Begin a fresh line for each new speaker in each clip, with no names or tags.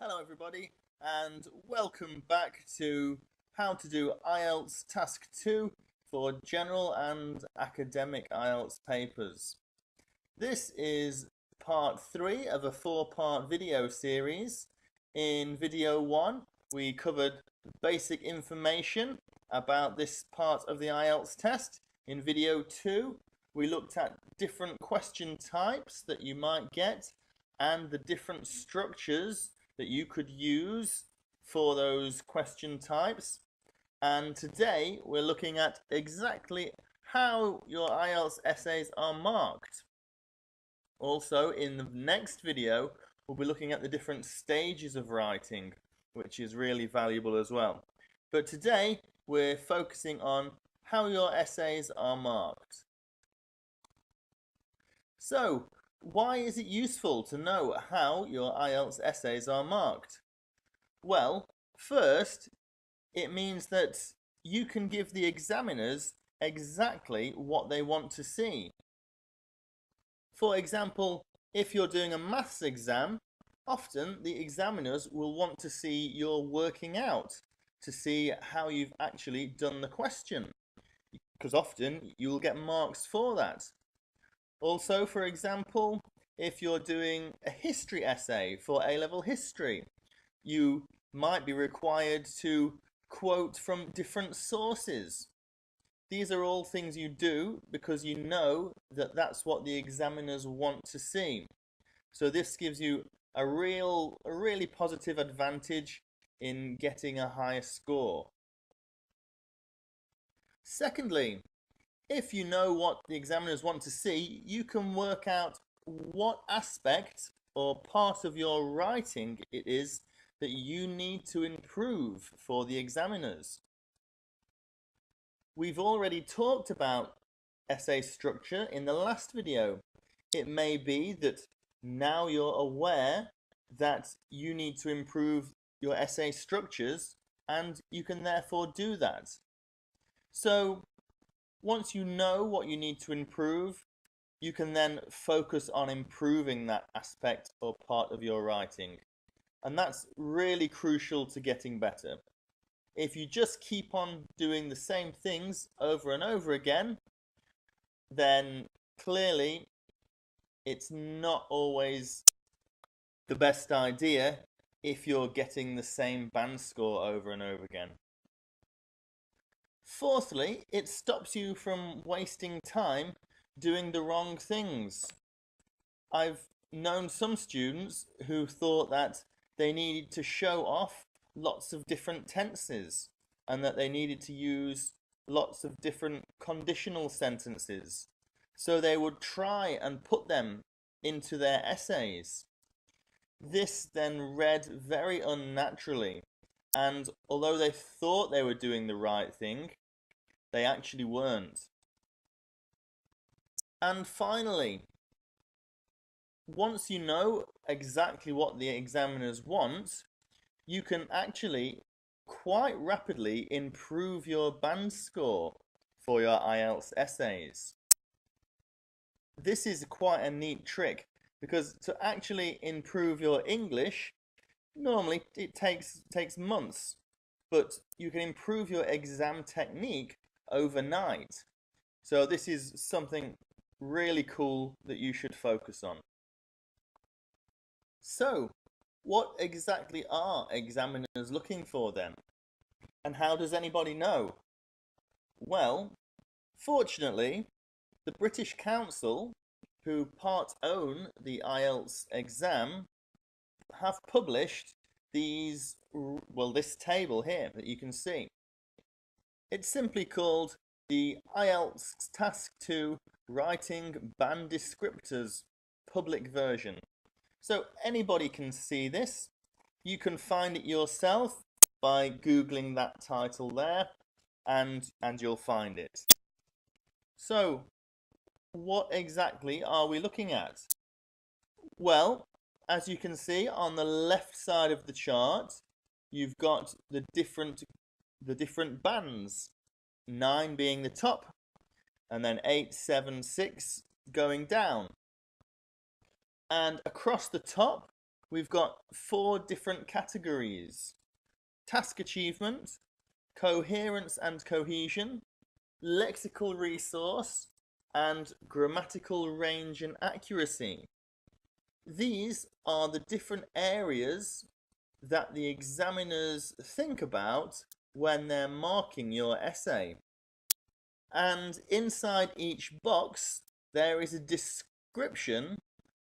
Hello everybody and welcome back to how to do IELTS Task 2 for general and academic IELTS papers. This is part 3 of a 4-part video series. In video 1 we covered basic information about this part of the IELTS test. In video 2 we looked at different question types that you might get and the different structures that you could use for those question types. And today we're looking at exactly how your IELTS essays are marked. Also, in the next video, we'll be looking at the different stages of writing, which is really valuable as well. But today we're focusing on how your essays are marked. So, why is it useful to know how your IELTS essays are marked? Well, first, it means that you can give the examiners exactly what they want to see. For example, if you're doing a maths exam, often the examiners will want to see your working out, to see how you've actually done the question, because often you'll get marks for that. Also, for example, if you're doing a history essay for A-level history, you might be required to quote from different sources. These are all things you do because you know that that's what the examiners want to see. So this gives you a really positive advantage in getting a higher score. Secondly, if you know what the examiners want to see, you can work out what aspect or part of your writing it is that you need to improve for the examiners. We've already talked about essay structure in the last video. It may be that now you're aware that you need to improve your essay structures and you can therefore do that. So once you know what you need to improve, you can then focus on improving that aspect or part of your writing. And that's really crucial to getting better. If you just keep on doing the same things over and over again, then clearly it's not always the best idea if you're getting the same band score over and over again. Fourthly, it stops you from wasting time doing the wrong things. I've known some students who thought that they needed to show off lots of different tenses and that they needed to use lots of different conditional sentences. So they would try and put them into their essays. This then read very unnaturally, and although they thought they were doing the right thing, they actually weren't. And finally, once you know exactly what the examiners want, you can actually quite rapidly improve your band score for your IELTS essays. This is quite a neat trick because to actually improve your English, normally it takes months, but you can improve your exam technique overnight. So this is something really cool that you should focus on. So, what exactly are examiners looking for then? And how does anybody know? Well, fortunately, the British Council, who part own the IELTS exam, have published this table here that you can see. It's simply called the IELTS Task 2 Writing Band Descriptors public version. So anybody can see this. You can find it yourself by Googling that title there and you'll find it. So what exactly are we looking at? Well, as you can see on the left side of the chart, you've got the different bands, 9 being the top, and then 8, 7, 6 going down. And across the top, we've got 4 different categories: task achievement, coherence and cohesion, lexical resource, and grammatical range and accuracy. These are the different areas that the examiners think about when they're marking your essay. And inside each box there is a description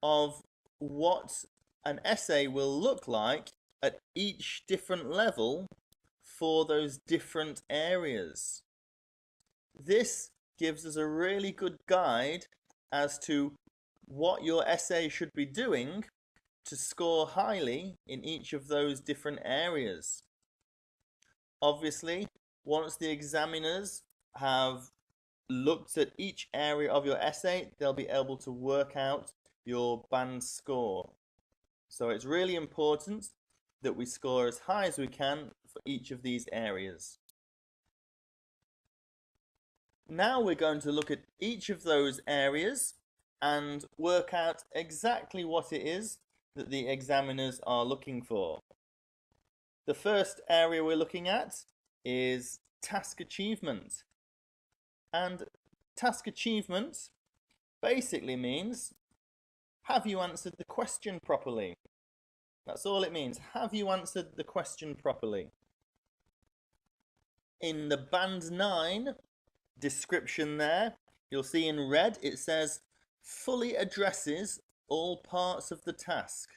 of what an essay will look like at each different level for those different areas. This gives us a really good guide as to what your essay should be doing to score highly in each of those different areas. Obviously, once the examiners have looked at each area of your essay, they'll be able to work out your band score. So it's really important that we score as high as we can for each of these areas. Now we're going to look at each of those areas and work out exactly what it is that the examiners are looking for. The first area we're looking at is task achievement. And task achievement basically means, have you answered the question properly? That's all it means. Have you answered the question properly? In the band 9 description there, you'll see in red it says fully addresses all parts of the task.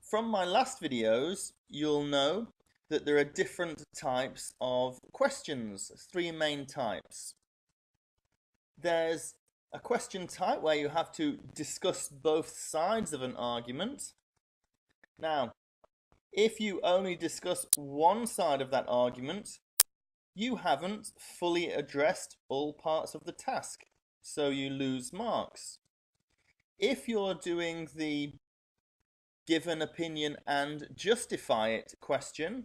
From my last videos, you'll know that there are different types of questions, 3 main types. There's a question type where you have to discuss both sides of an argument. Now, if you only discuss one side of that argument, you haven't fully addressed all parts of the task, so you lose marks. If you're doing the give an opinion and justify it question,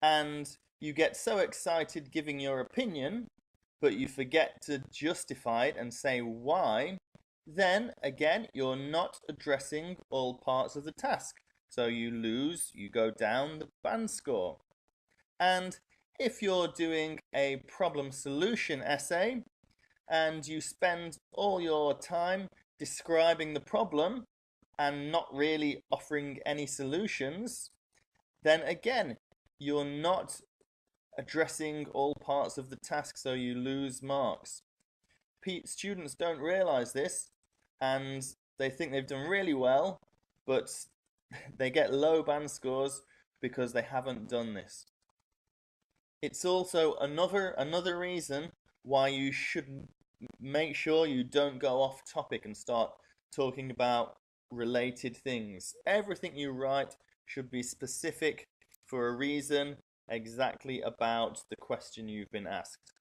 and you get so excited giving your opinion, but you forget to justify it and say why, then again, you're not addressing all parts of the task. So you lose, you go down the band score. And if you're doing a problem solution essay and you spend all your time describing the problem and not really offering any solutions, then again, you're not addressing all parts of the task, so you lose marks. Students don't realize this and they think they've done really well, but they get low band scores because they haven't done this. It's also another reason why you should make sure you don't go off topic and start talking about related things. Everything you write should be specific for a reason, exactly about the question you've been asked.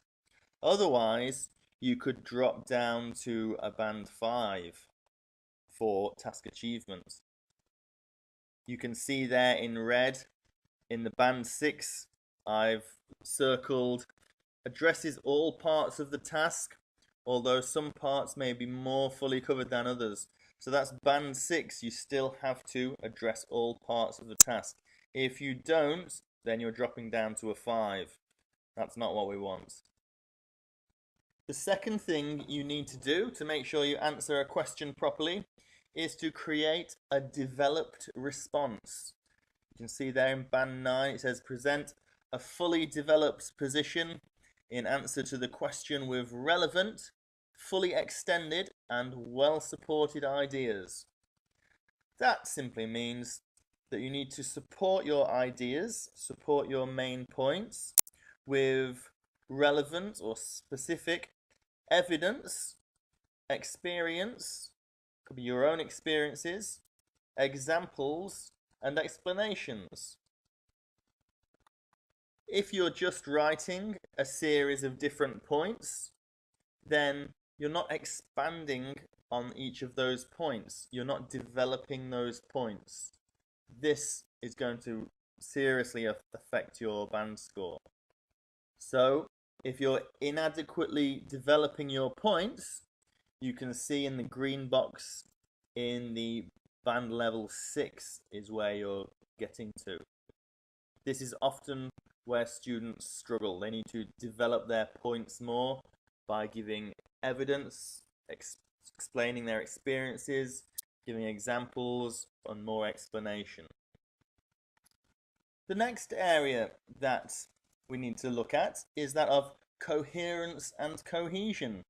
Otherwise, you could drop down to a band 5 for task achievement. You can see there in red, in the band 6, I've circled addresses all parts of the task, although some parts may be more fully covered than others. So that's band 6, you still have to address all parts of the task. If you don't, then you're dropping down to a 5. That's not what we want. The second thing you need to do to make sure you answer a question properly is to create a developed response. You can see there in band 9 it says present a fully developed position in answer to the question with relevant, fully extended and well supported ideas. That simply means that you need to support your ideas, support your main points with relevant or specific evidence, experience, could be your own experiences, examples and explanations. If you're just writing a series of different points, then you're not expanding on each of those points. You're not developing those points. This is going to seriously affect your band score. So, if you're inadequately developing your points, you can see in the green box in the band level 6 is where you're getting to. This is often where students struggle. They need to develop their points more by giving evidence, explaining their experiences, giving examples, and more explanation. The next area that we need to look at is that of coherence and cohesion.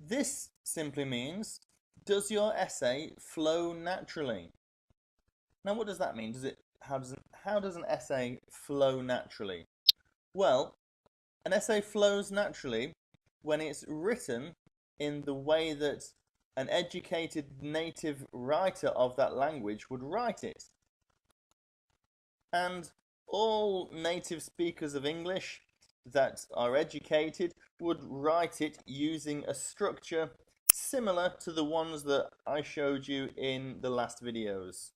This simply means, does your essay flow naturally? Now, what does that mean? How does an essay flow naturally? Well, an essay flows naturally when it's written in the way that an educated native writer of that language would write it. And all native speakers of English that are educated would write it using a structure similar to the ones that I showed you in the last videos.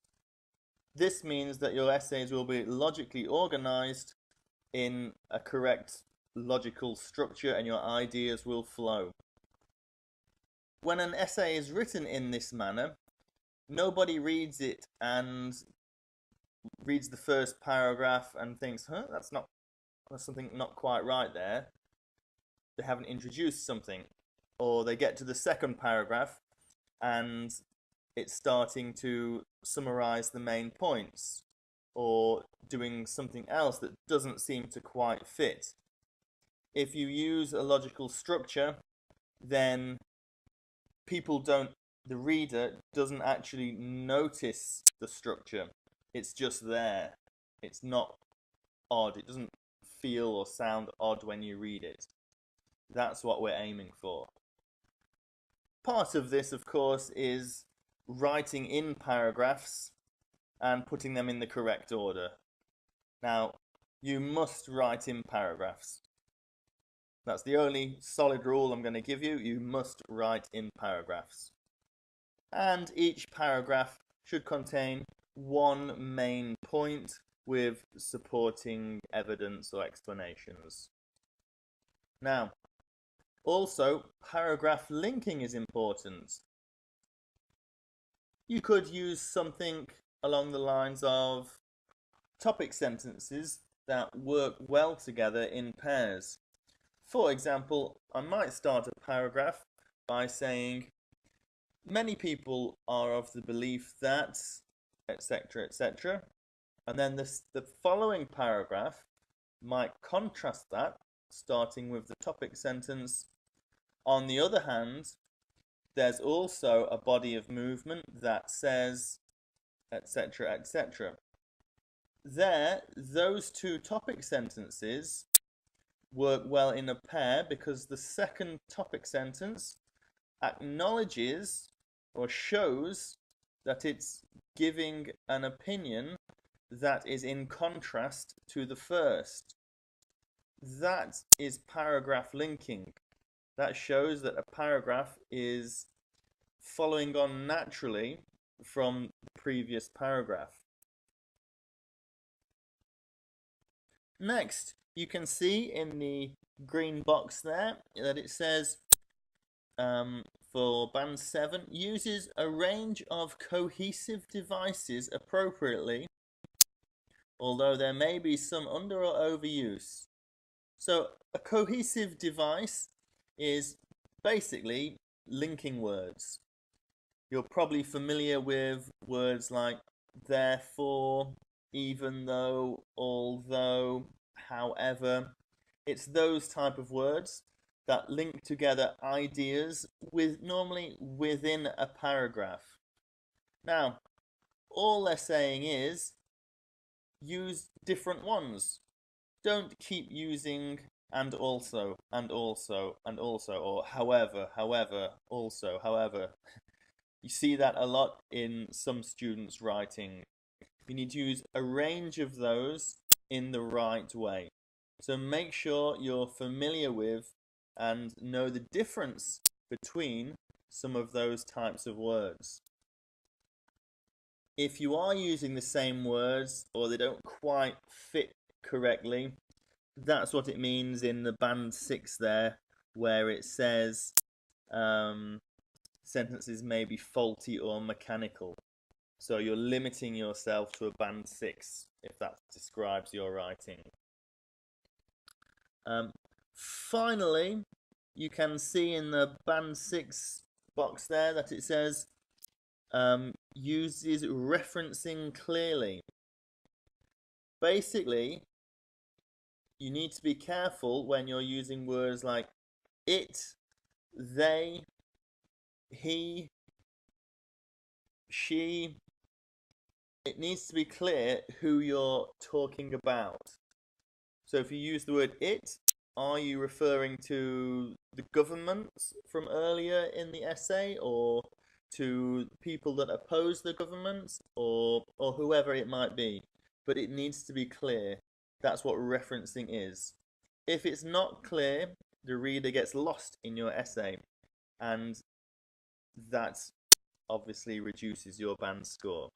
This means that your essays will be logically organized in a correct logical structure and your ideas will flow. When an essay is written in this manner, nobody reads it and reads the first paragraph and thinks, there's something not quite right there. They haven't introduced something. Or they get to the second paragraph and it's starting to summarize the main points, or doing something else that doesn't seem to quite fit. If you use a logical structure, then the reader doesn't actually notice the structure. It's just there. It's not odd. It doesn't feel or sound odd when you read it. That's what we're aiming for. Part of this, of course, is writing in paragraphs and putting them in the correct order. Now, you must write in paragraphs. That's the only solid rule I'm going to give you. You must write in paragraphs. And each paragraph should contain one main point with supporting evidence or explanations. Now, also, paragraph linking is important. You could use something along the lines of topic sentences that work well together in pairs. For example, I might start a paragraph by saying, many people are of the belief that, etc., etc. And then the following paragraph might contrast that, starting with the topic sentence. On the other hand, there's also a body of movement that says, etc., etc. There, those two topic sentences work well in a pair because the second topic sentence acknowledges or shows that it's giving an opinion that is in contrast to the first. That is paragraph linking. That shows that a paragraph is following on naturally from the previous paragraph. Next, you can see in the green box there that it says for band 7, uses a range of cohesive devices appropriately, although there may be some under or overuse. So a cohesive device is basically linking words. You're probably familiar with words like therefore, even though, although, however. It's those type of words that link together ideas normally within a paragraph. Now, all they're saying is use different ones. Don't keep using and also, and also, and also, or however, also, however. You see that a lot in some students' writing. You need to use a range of those in the right way. So make sure you're familiar with and know the difference between some of those types of words. If you are using the same words or they don't quite fit correctly, that's what it means in the band 6 there, where it says sentences may be faulty or mechanical. So you're limiting yourself to a band 6 if that describes your writing. Finally, you can see in the band 6 box there that it says uses referencing clearly. Basically, you need to be careful when you're using words like it, they, he, she. It needs to be clear who you're talking about. So if you use the word it, are you referring to the government from earlier in the essay, or to people that oppose the government, or whoever it might be? But it needs to be clear. That's what referencing is. If it's not clear, the reader gets lost in your essay, and that obviously reduces your band score.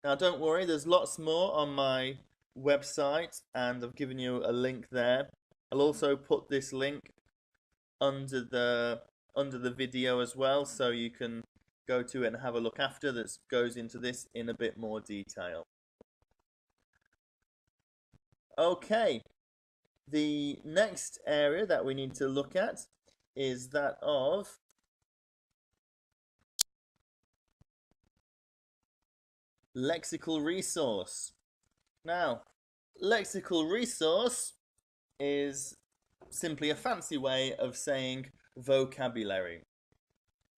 Now don't worry, there's lots more on my website, and I've given you a link there. I'll also put this link under the video as well, so you can go to it and have a look after. That goes into this in a bit more detail. Okay, the next area that we need to look at is that of lexical resource. Now, lexical resource is simply a fancy way of saying vocabulary.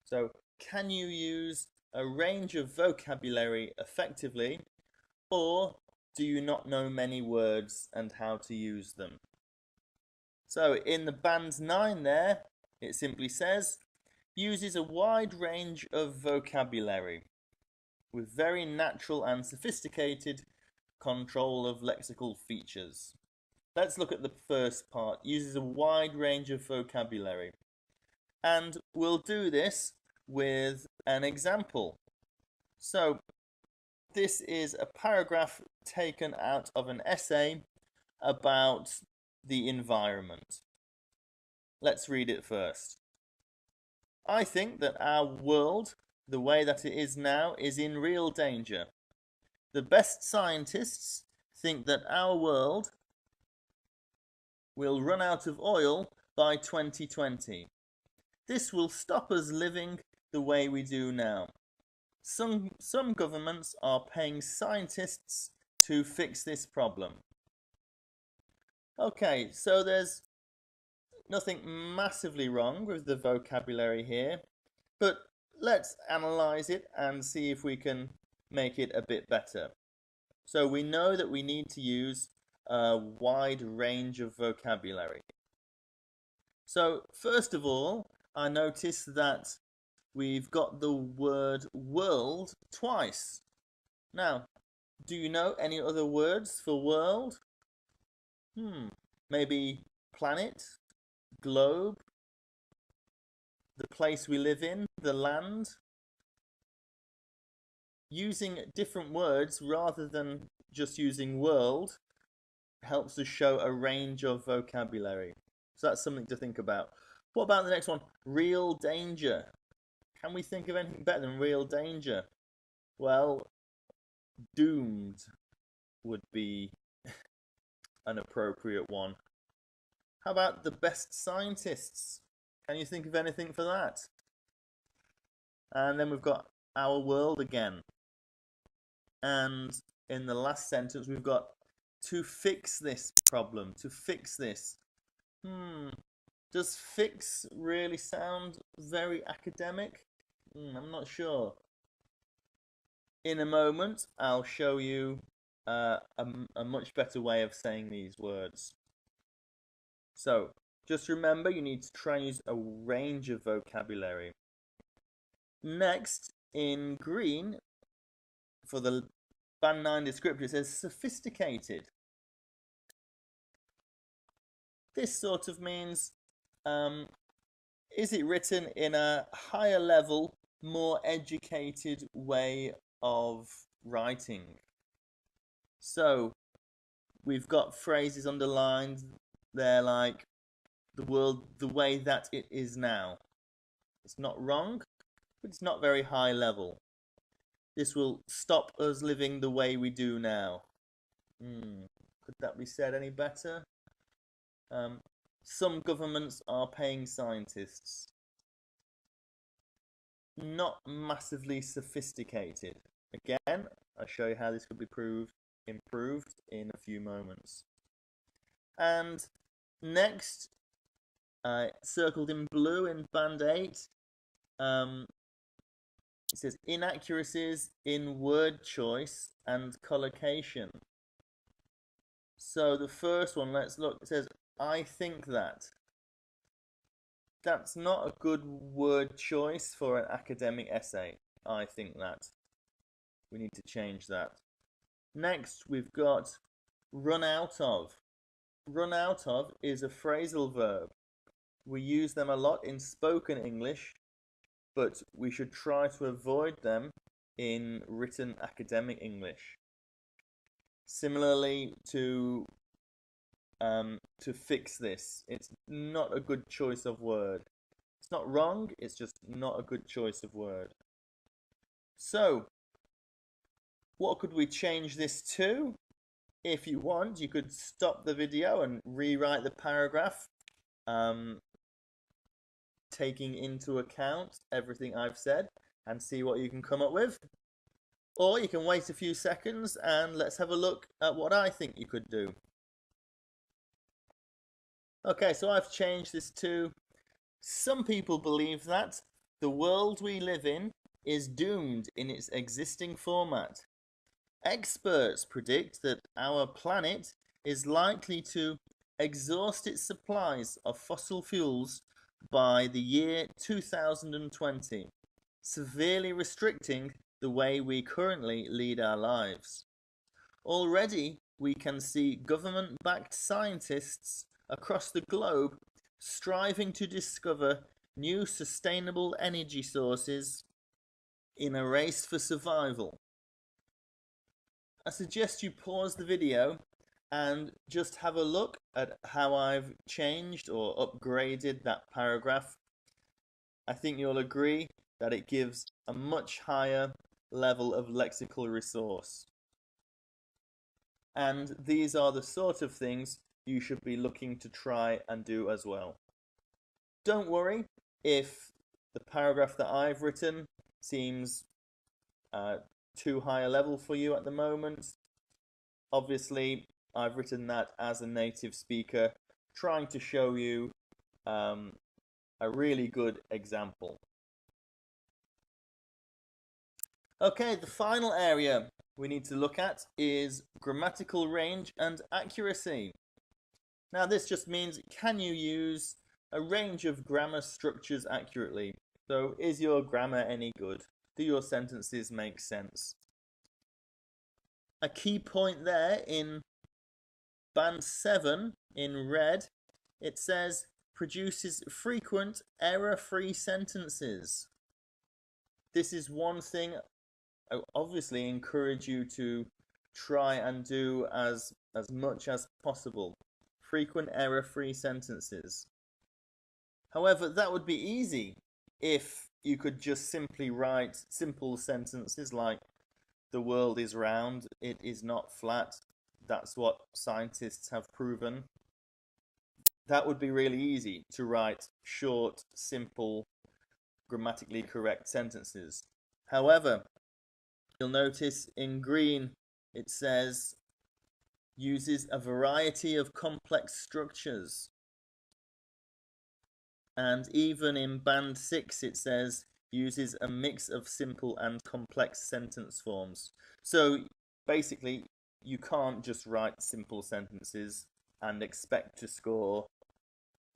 So, can you use a range of vocabulary effectively, or do you not know many words and how to use them? So, in the band 9 there, it simply says, uses a wide range of vocabulary with very natural and sophisticated control of lexical features. Let's look at the first part. Uses a wide range of vocabulary. And we'll do this with an example. So, this is a paragraph taken out of an essay about the environment. Let's read it first. I think that our world, the way that it is now, is in real danger. The best scientists think that our world will run out of oil by 2020. This will stop us living the way we do now. Some governments are paying scientists to fix this problem. Okay, so there's nothing massively wrong with the vocabulary here, but let's analyze it and see if we can make it a bit better. So we know that we need to use a wide range of vocabulary. So first of all, I notice that we've got the word world twice. Now, do you know any other words for world? Maybe planet, globe, the place we live in, the land. Using different words rather than just using world helps us show a range of vocabulary. So that's something to think about. What about the next one? Real danger. Can we think of anything better than real danger? Well, doomed would be an appropriate one. How about the best scientists? Can you think of anything for that? And then we've got our world again. And in the last sentence, we've got to fix this problem, to fix this. Does fix really sound very academic? I'm not sure. In a moment, I'll show you a much better way of saying these words. So, just remember, you need to try and use a range of vocabulary. Next, in green, for the band 9 descriptor, it says sophisticated. This sort of means, is it written in a higher level, more educated way of writing? So, we've got phrases underlined there like the world the way that it is now. It's not wrong, but it's not very high level. This will stop us living the way we do now. Could that be said any better? Some governments are paying scientists. Not massively sophisticated. Again, I'll show you how this could be improved in a few moments. And next, circled in blue in band 8, it says inaccuracies in word choice and collocation. So the first one, let's look. It says, I think that. That's not a good word choice for an academic essay. I think that. We need to change that. Next, we've got run out of. Run out of is a phrasal verb. We use them a lot in spoken English, but we should try to avoid them in written academic English. Similarly to fix this, it's not a good choice of word. It's not wrong, it's just not a good choice of word. So, what could we change this to? If you want, you could stop the video and rewrite the paragraph, taking into account everything I've said, and see what you can come up with. Or you can wait a few seconds and let's have a look at what I think you could do. Okay, so I've changed this to, some people believe that the world we live in is doomed in its existing format. Experts predict that our planet is likely to exhaust its supplies of fossil fuels by the year 2020, severely restricting the way we currently lead our lives. Already, we can see government-backed scientists across the globe striving to discover new sustainable energy sources in a race for survival. I suggest you pause the video and just have a look at how I've changed or upgraded that paragraph. I think you'll agree that it gives a much higher level of lexical resource. And these are the sort of things you should be looking to try and do as well. Don't worry if the paragraph that I've written seems too high a level for you at the moment. Obviously, I've written that as a native speaker, trying to show you a really good example. Okay, the final area we need to look at is grammatical range and accuracy. Now, this just means, can you use a range of grammar structures accurately? So, is your grammar any good? Do your sentences make sense? A key point there in band 7 in red, it says produces frequent error-free sentences. This is one thing I obviously encourage you to try and do as much as possible. Frequent error-free sentences. However, that would be easy if you could just simply write simple sentences like the world is round, it is not flat. That's what scientists have proven. That would be really easy to write short, simple, grammatically correct sentences. However, you'll notice in green it says uses a variety of complex structures. And even in band 6 it says uses a mix of simple and complex sentence forms. So basically, you can't just write simple sentences and expect to score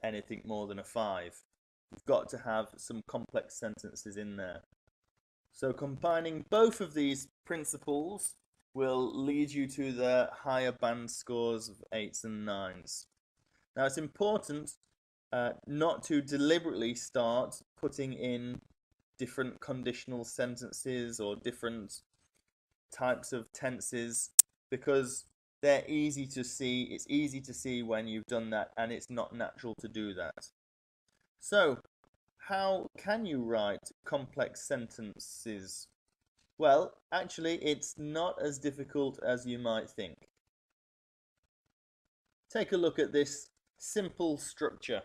anything more than a 5. You've got to have some complex sentences in there. So combining both of these principles will lead you to the higher band scores of 8s and 9s. Now, it's important not to deliberately start putting in different conditional sentences or different types of tenses, because they're easy to see. It's easy to see when you've done that, and it's not natural to do that. So, how can you write complex sentences? Well, actually, it's not as difficult as you might think. Take a look at this simple structure.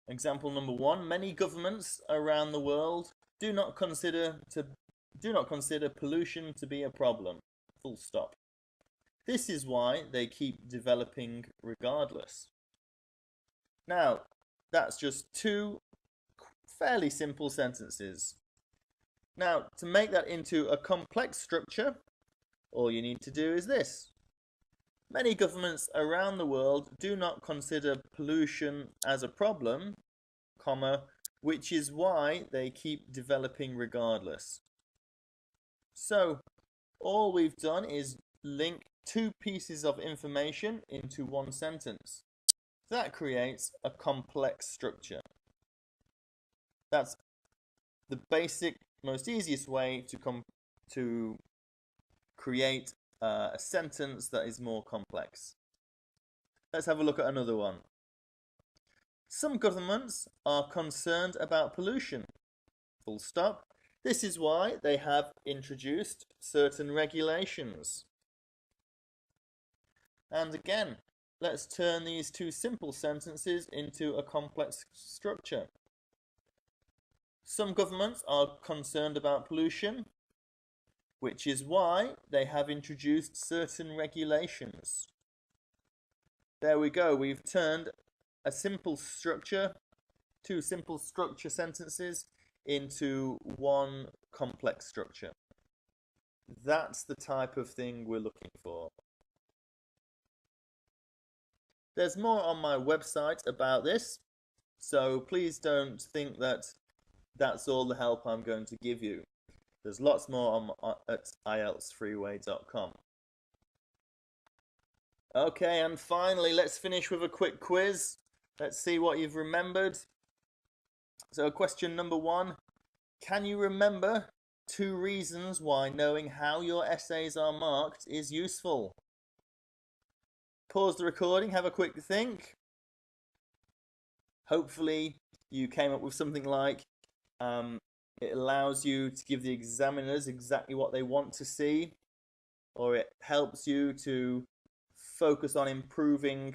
Example number 1, many governments around the world do not consider pollution to be a problem. Full stop. This is why they keep developing regardless. Now, that's just 2 fairly simple sentences. Now, to make that into a complex structure, all you need to do is this. Many governments around the world do not consider pollution as a problem, comma, which is why they keep developing regardless. So, all we've done is link 2 pieces of information into 1 sentence. That creates a complex structure. That's the basic, most easiest way to create a sentence that is more complex. Let's have a look at another one. Some governments are concerned about pollution. Full stop. This is why they have introduced certain regulations. And again, let's turn these 2 simple sentences into a complex structure. Some governments are concerned about pollution, which is why they have introduced certain regulations. There we go, we've turned a simple structure, 2 simple structure sentences into 1 complex structure. That's the type of thing we're looking for. There's more on my website about this, so please don't think that that's all the help I'm going to give you. There's lots more at IELTSfreeway.com. Okay, and finally, let's finish with a quick quiz. Let's see what you've remembered. So question number 1, can you remember 2 reasons why knowing how your essays are marked is useful? Pause the recording, have a quick think. Hopefully you came up with something like it allows you to give the examiners exactly what they want to see, or it helps you to focus on improving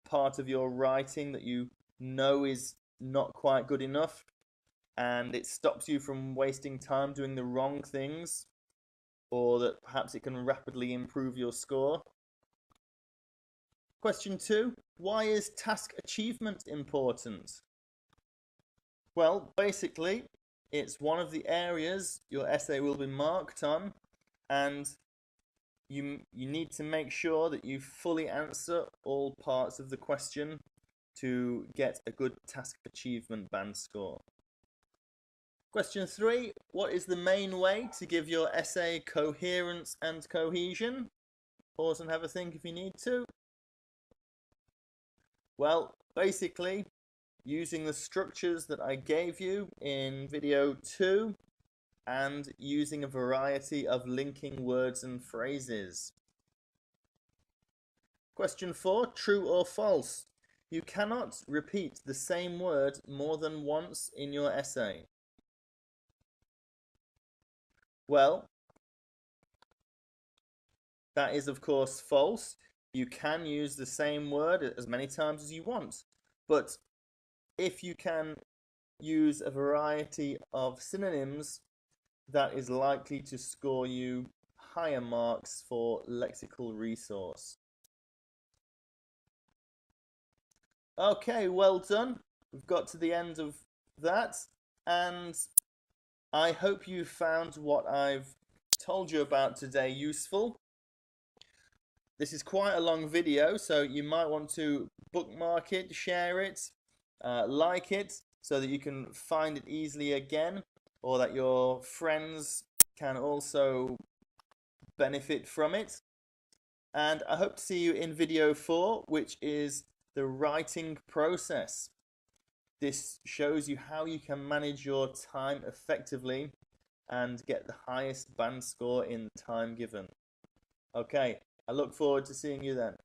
part of your writing that you know is not quite good enough, and it stops you from wasting time doing the wrong things, or that perhaps it can rapidly improve your score. Question 2, why is task achievement important? Well, basically, it's one of the areas your essay will be marked on, and you need to make sure that you fully answer all parts of the question to get a good task achievement band score. Question 3, what is the main way to give your essay coherence and cohesion? Pause and have a think if you need to. Well, basically, using the structures that I gave you in video 2 and using a variety of linking words and phrases. Question 4, true or false? You cannot repeat the same word more than once in your essay. Well, that is of course false. You can use the same word as many times as you want, but if you can use a variety of synonyms, that is likely to score you higher marks for lexical resource. Okay, well done. We've got to the end of that, and I hope you found what I've told you about today useful. This is quite a long video, so you might want to bookmark it, share it, like it, so that you can find it easily again, or that your friends can also benefit from it. And I hope to see you in video 4, which is the writing process. This shows you how you can manage your time effectively and get the highest band score in the time given. Okay, I look forward to seeing you then.